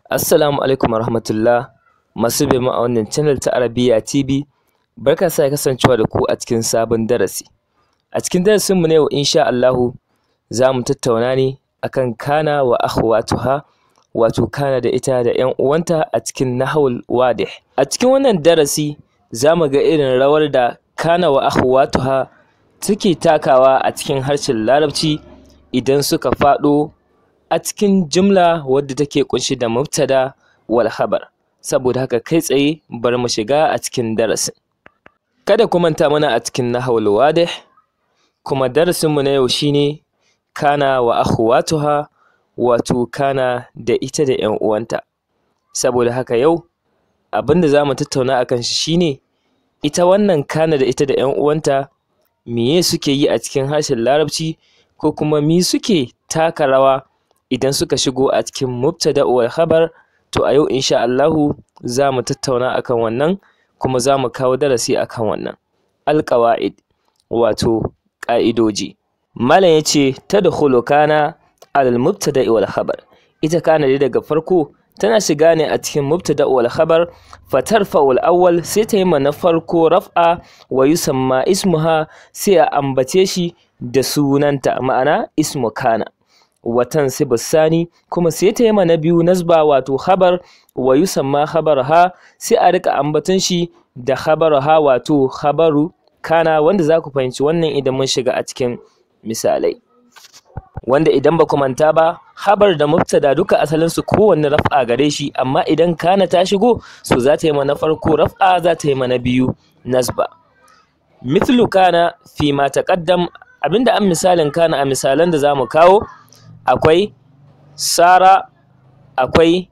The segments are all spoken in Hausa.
Assalamu alaikum warahmatullah, masu bin mu a wannan channel ta Arabiya TV. Barka sa kasancewa da ku a cikin sabon darasi. A cikin darasin mu na yau insha Allahu za mu tattauna ne akan kana wa akhwatuha, wato kana da ita da ƴan uwanta a cikin nahwul wadih. A cikin wannan darasi za mu ga irin rawar da kana wa akhwatuha take takawa a cikin harshen Larabci idan suka faɗo a cikin jumla wadda take kunshi da mubtada wal khabar. Saboda haka kai tsaye bari mu shiga a cikin darasin. Kada ku manta mana a cikin nahwul wadih, kuma darasin mu na yau shine kana wa akhwatuha, wato kana da ita da ƴan uwanta. Saboda haka yau abinda zamu tattauna akan shi shine ita wannan kana da ita da ƴan uwanta meye suke yi a cikin harshen Larabci, ko kuma me suke taka rawa idan suka shigo a cikin mubtada wal khabar. To a yau insha Allahu za mu tattauna akan wannan, kuma za mu kawo darasi akan wannan. Alqawaid, wato ƙa'idoji. Malam yace tadkhulu kana alal mubtada wal khabar. Ita kana dai daga farko tana shiga ne a cikin mubtada wal khabar, fatarfa'ul awwal, sai ta yi ma na farko raf'a, wa yusamma ismuha, sai a ambace shi da sunanta, ma'ana ismu kana. Watan sani, kuma sai ta yi ma na biyu nasba, wato khabar, wa yusamma khabarha, sai a rika ambaton shi da khabarha, wato khabaru kana, wanda za ku fahimci wannan idan mun shiga a cikin misalai. Wanda idan ba ku manta ba, khabar da mubtada duka asalin su kowanne raf'a gare shi, amma idan kana ta shigo so za ta yi ma na farko raf'a, za ta yi ma na biyu nasba. Mithlu kana fi ma taqaddam, abinda an misalin kana a misalan da zamu kawo akwai sara, akwai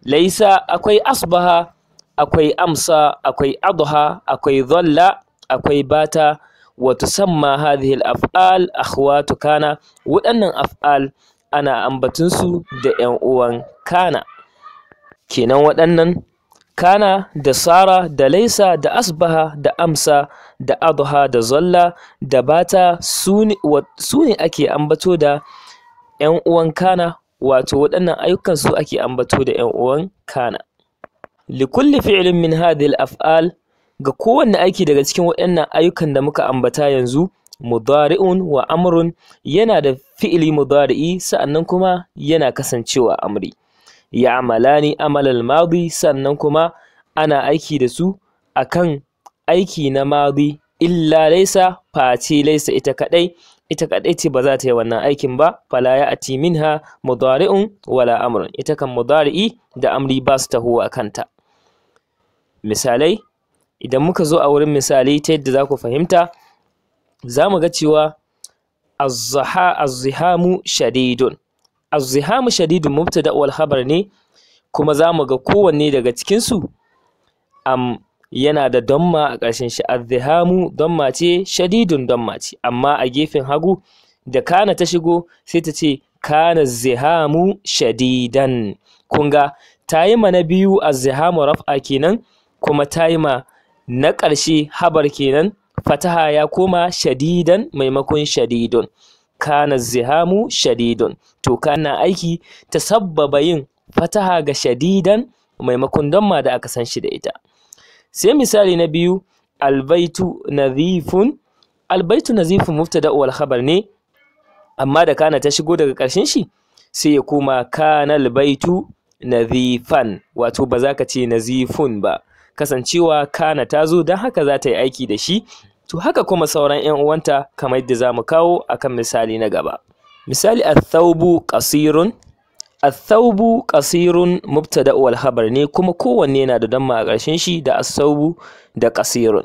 laisa, akwai asbaha, akwai amsa, akwai adha, akwai dhalla, akwai bata. Wa tusamma hadhihi al-af'al akhwatu kana. Waɗannan af'al ana ambatun su da ƴan uwan kana. Kenan waɗannan kana da sara da laisa da asbaha da amsa da adha da zalla da bata su ne ake ambato da ƴan uwan kana, wato waɗannan ayyukan su ake ambato da ƴan uwan kana. Likulli fi'lin min hadhihi al-af'al, ga kowanne aiki daga cikin waɗannan ayyukan da muka ambata yanzu, mudari'un wa amrun, yana da fi'ili mudari'i sa'annan kuma yana kasancewa amri. Ya'malani amalal madi, sannan kuma ana aiki da su akan aiki na madi, illa laysa, face laysa ita kadai ce ba za ta yi wannan aikin ba. Fala ya'ti minha mudari'un wala amrun, ita kan mudari'i da amri ba su taho a kanta. Misalai, idan muka zo a wurin misali ta yadda za ku fahimta, za mu ga cewa az-zihamu shadidun. Az-zihamu shadidun mubtada wal khabar ne, kuma za mu ga kowanne daga cikin su yana da damma a ƙarshen shi. Az-zihamu damma ce, shadidun damma ce, amma a gefen hagu da kana ta shigo sai ta ce kana zihamu shadidan. Kun ga ta yi ma na biyu az-zihamu raf'a kenan, kuma ta yi ma na ƙarshe habar kenan fataha, ya koma shadidan maimakon shadidun. Kana zihamu shadidun. To kana aiki ta sabbaba yin fataha ga shadidan maimakon damma da aka san shi da ita. Sai misali na biyu, albaitu nadhifun. Albaitu nadhifun mubtada wal khabar ne, amma da kana ta shigo daga ƙarshen shi sai ya koma kana albaitu nadhifan, wato ba za ka ce nazifun ba, kasancewa kana ta zo don haka za ta yi aiki da shi. To haka kuma sauran ƴan uwanta, kamar yadda za mu kawo akan misali na gaba. Misali, athawbu qasirun. Athawbu qasirun mubtada wal khabar ne, kuma kowanne yana da damma a ƙarshen shi, da athawbu da qasirun.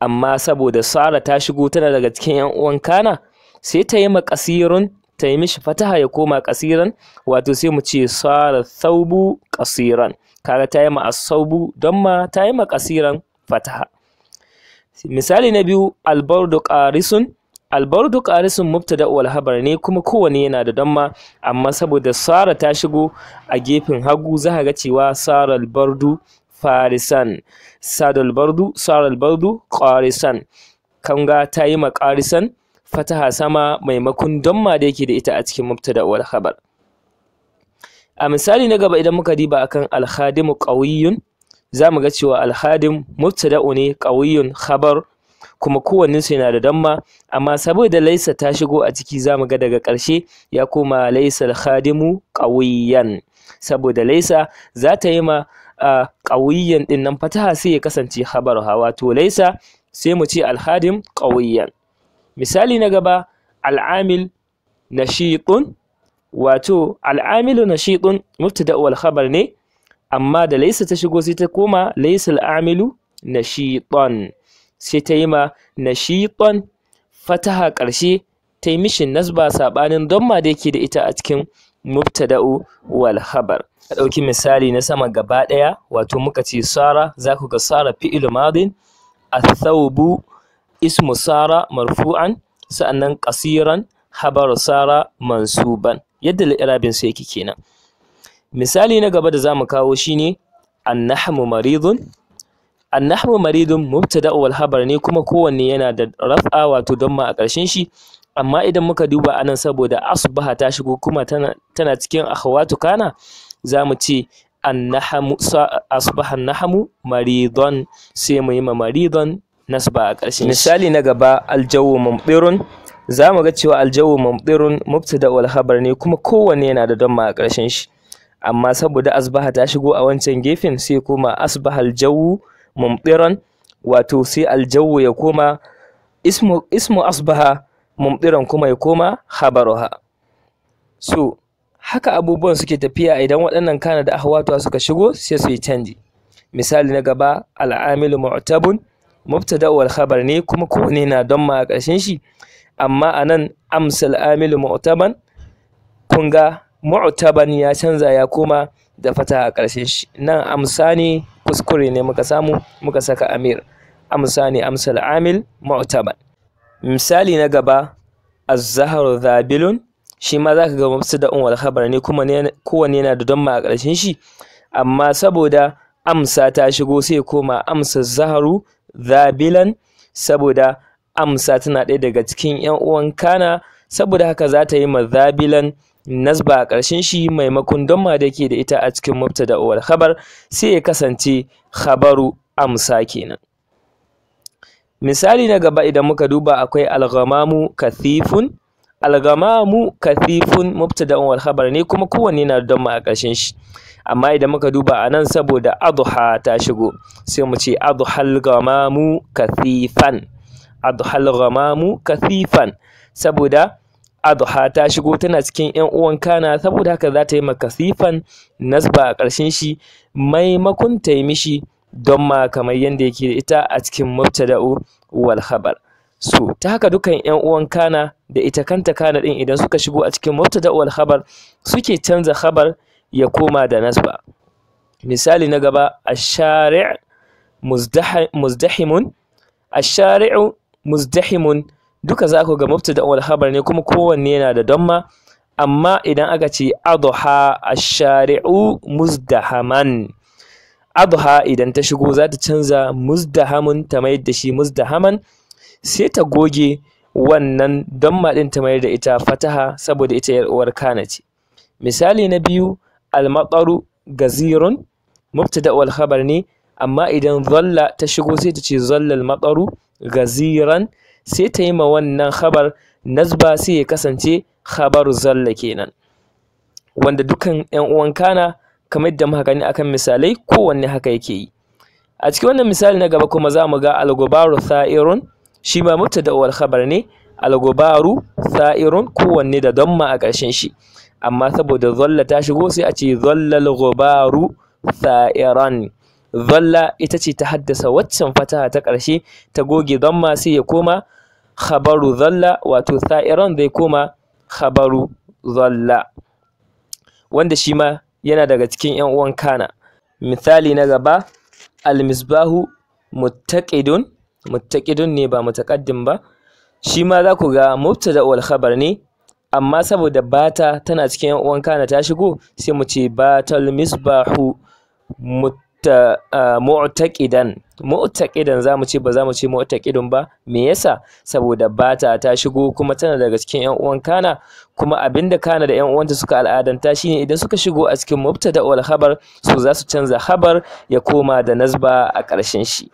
Amma saboda sara ta shigo tana daga cikin ƴan uwan kana, sai ta yi ma qasirun, ta yi mishi fataha ya koma qasiran, wato sai mu ce sara thawbu qasiran. Kaga ta yi ma as-sawbu damma, ta yi ma qasiran fataha. Misali na biyu, albardu qarisun. Albardu qarisun mubtada wal khabar ne, kuma kowanne yana da damma, amma saboda sara ta shigo a gefen hagu za ka ga cewa sara albardu farisan, sara albardu qarisan. Kan ga ta yi ma qarisan fataha sama maimakon damma da yake da ita a cikin mubtada wal khabar. A misali na gaba idan muka diba akan al-khadimu qawiyyun, zamu ga cewa al-khadim mubtada'u ne, qawiyyun khabar, kuma kowannen su yana da damma, amma saboda laisa ta shigo a ciki zamu ga daga ƙarshe ya koma laisa al-khadimu qawiyyan, saboda laisa za ta yi ma qawiyyan din nan fataha sai ya kasance khabaruha, wato laisa sai mu ce al-khadim qawiyyan. Misali na gaba al-amil nashiqun, wato al-amilu nashiqun mubtada wal khabar ne, amma da laisa ta shigo sai ta koma laisa al-amilu nashiqan, sai ta yi ma nashiqan fataha ƙarshe, ta yi mishi nasba saɓanin damma da yake da ita a cikin mubtada'u wal khabar. A ɗauki misali na sama gaba ɗaya, wato muka ce sara, za ku ga sara fi'il madin, athawbu ismu sara marfu'an, sa'annan qasiran habaru sara mansuban, yadda li'irabin su yake kenan. Misali na gaba da zamu kawo shine annahmu maridun. Annahmu maridun mubtada wal khabar ne, kuma kowanne yana da raf'a wato damma a ƙarshen shi, amma idan muka duba anan saboda asbaha ta shigo kuma tana cikin akhawatu kana, zamu ce annahmu asbaha annahmu maridun, sai mu yi ma maridun nasba a ƙarshen. Misali na gaba aljawu mumtirun, zamu ga cewa aljawu mumtirun mubtada wal khabar ne, kuma kowanne yana da damma a ƙarshen shi, amma saboda asbaha ta shigo a wancan gefen sai kuma asbaha aljawu mumtiran, wato sai aljawu ya koma ismu asbaha mumtiran kuma ya koma khabaruha. So haka abubuwan suke tafiya idan waɗannan kana da ahwatuwa suka shigo sai su yi canji. Misali na gaba al'amilu mu'tabun mubtada wal khabar ne, kuma kowanne na damma a ƙarshen shi, amma anan amsal amilu mu'taban, kun ga mu'taban ya canza ya koma da fata a ƙarshen shi. Nan amsa ne kuskure ne muka samu muka saka amir, amsa ne amsal amil mu'taban. Misali na gaba az-zahru dhabilun, shi ma zaka ga mubtada'un wal khabar ne, kuma kowanne yana da damma a ƙarshen shi, amma saboda amsa ta shigo sai koma amsa zahru dhabilan, saboda amsa tana ɗaya daga cikin yan uwan kana, saboda haka za ta yi ma dhabilan nasba a ƙarshen shi maimakon damma da ke da ita a cikin mubtada wal khabar, sai ya kasance khabaru amsa kenan. Misali na gaba idan muka duba akwai al-ghamamu kathifun. Al-ghamamu kathifun mubtada wal khabar ne, kuma kowanne na da damma a ƙarshen shi, amma idan muka duba anan saboda adha ta shigo sai mu ce adhal ghamamu kathifan, adhal ghamamu kathifan, saboda adha ta shigo tana cikin yan uwan kana, saboda haka za ta yi makasifan nasba a ƙarshen shi maimakon ta yi mishi damma kamar yadda yake da ita a cikin mubtada'u wal khabar. So ta haka dukan yan uwan kana da ita kanta kana din idan suka shigo a cikin mubtada'u wal khabar suke canza khabar ya koma da nasba. Misali na gaba ash-shari' muzdahimun. Ash-shari'u muzdahimun, duka za ku ga mubtada wal khabar ne, kuma kowanne yana da damma, amma idan aka ce adha ash-shari'u muzdahaman, adha idan ta shigo za ta canza muzdahamun ta mayar da shi muzdahaman, sai ta goge wannan damma din ta mayar da ita fataha, saboda ita yar uwar kana ce. Misali na biyu al-mataru gazirun, mubtada wal khabar ne, amma idan dhalla ta shigo sai ta ce dhalla al-mataru gaziran, sai ta yi ma wannan khabar nasba sai ya kasance khabaru zalla kenan, wanda dukan yan uwan kana kamar yadda muka gani akan misalai kowanne haka yake yi. A cikin wannan misali na gaba kuma za mu ga al-gubaru tha'irun, shi ma mubtada wal khabar ne, al-gubaru tha'irun kowanne da damma a ƙarshen shi, amma saboda dhalla ta shigo sai a ce dhalla al-gubaru tha'iran. Dhalla ita ce ta haddasa waccan fataha ta ƙarshe ta goge damma sai ya koma khabaru dhalla, wato tha'iran zai koma khabaru dhalla, wanda shi ma yana daga cikin yan uwan kana. Misali na gaba al-misbahu muttaqidun, muttaqidun ne ba mutaqaddim ba, shi ma za ku ga mubtada wal khabar ne, amma saboda bata tana cikin yan uwan kana ta shigo sai mu ce batal misbahu mu'taqidan, mu'taqidan zamu ce ba zamu ce mu'taqidun ba. Me yasa? Saboda bata ta shigo kuma tana daga cikin ƴan uwan kana, kuma abinda kana da ƴan uwanta suka al'adanta shine idan suka shigo a cikin mubtada wal khabar su za su canza khabar ya koma da nasba a ƙarshen shi.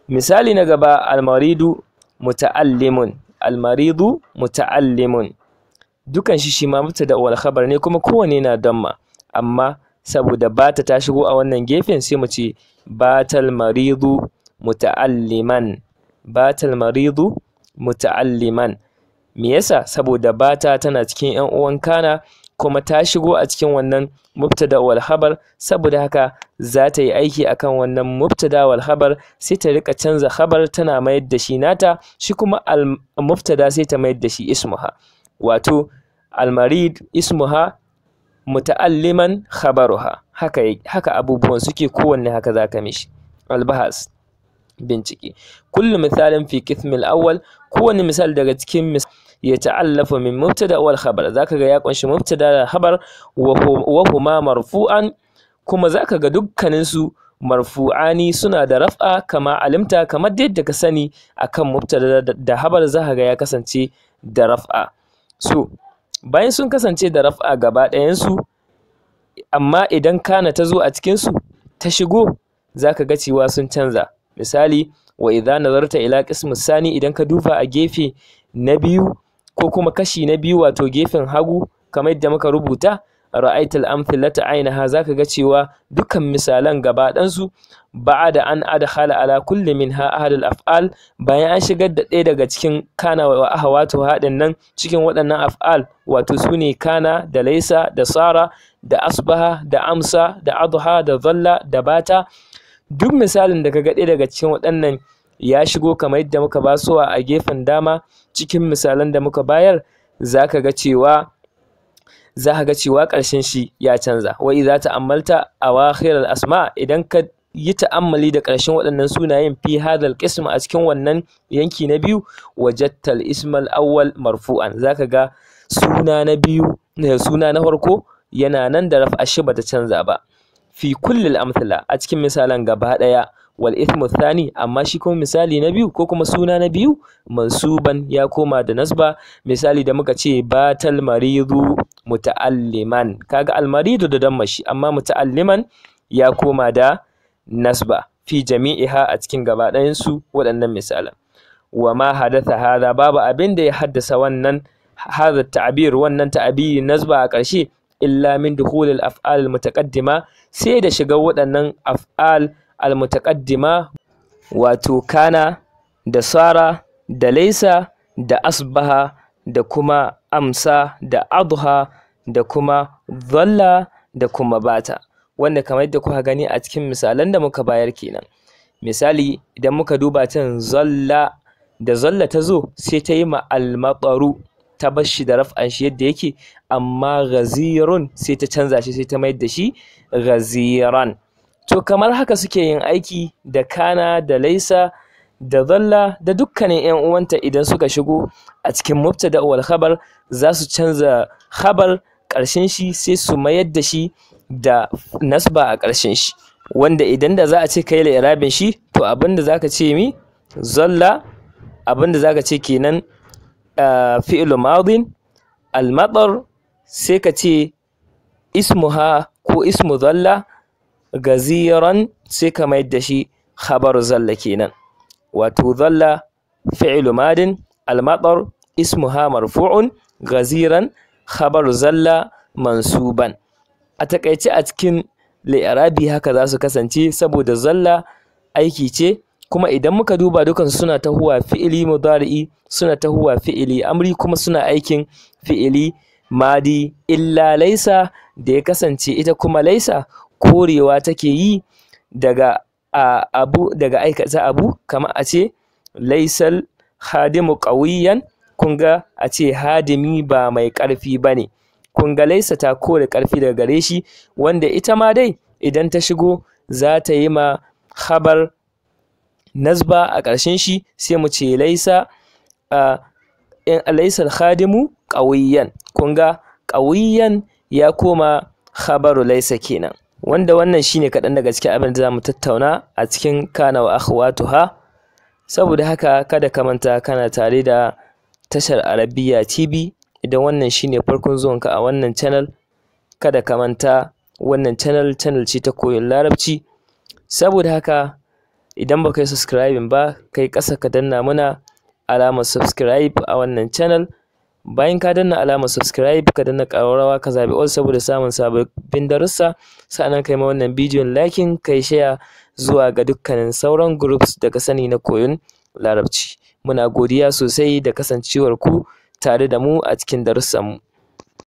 Misali na gaba, almaridu muta'allimun. Almaridu muta'allimun, dukan shi ma mubtada wal khabar ne kuma kowanne na damma, amma saboda bata ta shigo a wannan gefen sai mu ce batal maridu muta'alliman. Batal maridu muta'alliman. Me yasa? Saboda bata tana cikin ƴan uwan kana kuma ta shigo a cikin wannan mubtada wal khabar, saboda haka za ta yi aiki akan wannan mubtada wal khabar, sai ta rika canza khabar tana mayar da shi nata, shi kuma al mubtada sai ta mayar da shi ismuha. Wato almarid ismuha muta'alliman khabaruha. Haka abubuwan suke, kowanne haka zaka mishi. Albahas, bincike. Kullu misalin fi qismil awwal, kowanne misali daga cikin ya ta'allafa min mubtada wal khabar, zaka ga ya kunshi mubtada da khabar wa huma marfu'an, kuma zaka ga dukkanin su marfu'ani suna da raf'a kama alimta, kamar yadda ka sani akan mubtada da khabar zaka ga ya kasance da raf'a. So bayan sun kasance da raf'a gaba ɗayan su, amma idan kana ta zo a cikin su ta shigo, zaka ga cewa sun canza. Misali, wa idza nazarta ila qismi sani, idan ka duba a gefe na biyu ko kuma kashi na biyu, wato gefen hagu, kamar yadda muka rubuta ra'aital amthilata ainaha, zaka ga cewa dukkan misalan gaba ɗansu ba'da an adkhala ala kulli minha ahad al-af'al, bayan an shigar da ɗaya daga cikin kana wa ahawatu haɗin nan cikin waɗannan af'al, wato sune kana da laisa da sara da asbaha da amsa da adha da dhalla da bata. Duk misalin da kaga ɗaya daga cikin waɗannan ya shigo kamar yadda muka basuwa a gefen dama cikin misalan da muka bayar, zaka ga cewa ƙarshen shi ya canza. Wa idza ta'ammalta awakhir al-asma, idan ka yi ta'ammali da ƙarshen waɗannan sunayen fi hadal qism, a cikin wannan yanki na biyu, wajadta al-ism al-awwal marfu'an, zaka ga suna na biyu, suna na farko yana nan da raf'a shi bata canza ba. Fi kulli al-amthila, a cikin misalan gaba ɗaya. Wal ithmu thani, amma shi kuma misali na biyu ko kuma suna na biyu, mansuban ya koma da nasba. Misali da muka ce batal maridu muta'alliman, kaga almaridu da damma shi, amma muta'alliman ya koma da nasba. Fi jami'iha, a cikin gaba ɗayan su waɗannan misalan. Wa ma hadatha hada, babu abin da ya haddasa wannan hada ta'bir, wannan ta'biri nasba a ƙarshe, illa min dukhul al-af'al al-mutaqaddima, sai da shiga waɗannan af'al al-mutaqaddima, wato kana da sara da laisa da asbaha da kuma amsa da adha da kuma dhalla da kuma bata, wanda kamar yadda kuka gani a cikin misalan da muka bayar kenan. Misali idan muka duba can zalla, da zalla ta zo sai ta yi ma al-mataru, ta bar shi da raf'an shi yadda yake, amma ghazirun sai ta canza shi, sai ta mayar da shi ghaziran. To kamar haka suke yin aiki da kana da laisa da dhalla da dukkanin ƴan uwanta. Idan suka shigo a cikin mubtada wal khabar, za su canza khabar ƙarshen shi, sai su mayar da shi da nasba a ƙarshen shi, wanda idan da za a ce kai li'irabin shi, to abinda zaka ce mi zalla, abinda zaka ce kenan fi'lu madin al-matar, sai ka ce ismuha ko ismu dhalla gaziran, sai ka mayar da shi khabar zalla kenan. Wato dhalla fi'lu madin al-matar ismuha marfu'un gaziran khabar zalla mansuban. A takaice a cikin li'irabi haka za su kasance, saboda zalla aiki ce, kuma idan muka duba dukansu suna tahuwa fi'ili mudari'i, suna tahuwa fi'ili amri, kuma suna aikin fi'ili madi, illa laisa da ya kasance ita kuma laisa korewa take yi daga abu, daga aikata abu, kamar a ce laisal hadimu qawiyan, kun ga a ce hadimi ba mai ƙarfi bane, kun ga laisa ta kore ƙarfi daga gare shi, wanda ita ma dai idan ta shigo za ta yi ma khabar nasba a ƙarshen shi, sai mu ce laisa laisal khadimu qawiyan, kun ga qawiyan ya koma khabaru laisa kenan. wanda wannan shine kaɗan daga cikin abin da za mu tattauna a cikin kana wa akhwatuha. Saboda haka kada ka manta kana tare da tashar Arabiya TV. Idan wannan shine farkon zuwanka a wannan channel, kada ka manta wannan channel ce ta koyon Larabci. Saboda haka idan baka yi subscribing ba, kai ƙasa ka danna muna alamar subscribe a wannan channel. Bayan ka danna alamar subscribe, ka danna ƙararrawa ka zaɓi all saboda samun sababbin darussa. Sa'annan kai ma wannan bidiyon liking, kai share zuwa ga dukkanin sauran groups da ka sani na koyon Larabci. Muna godiya sosai da kasancewar ku tare da mu a cikin darussanmu.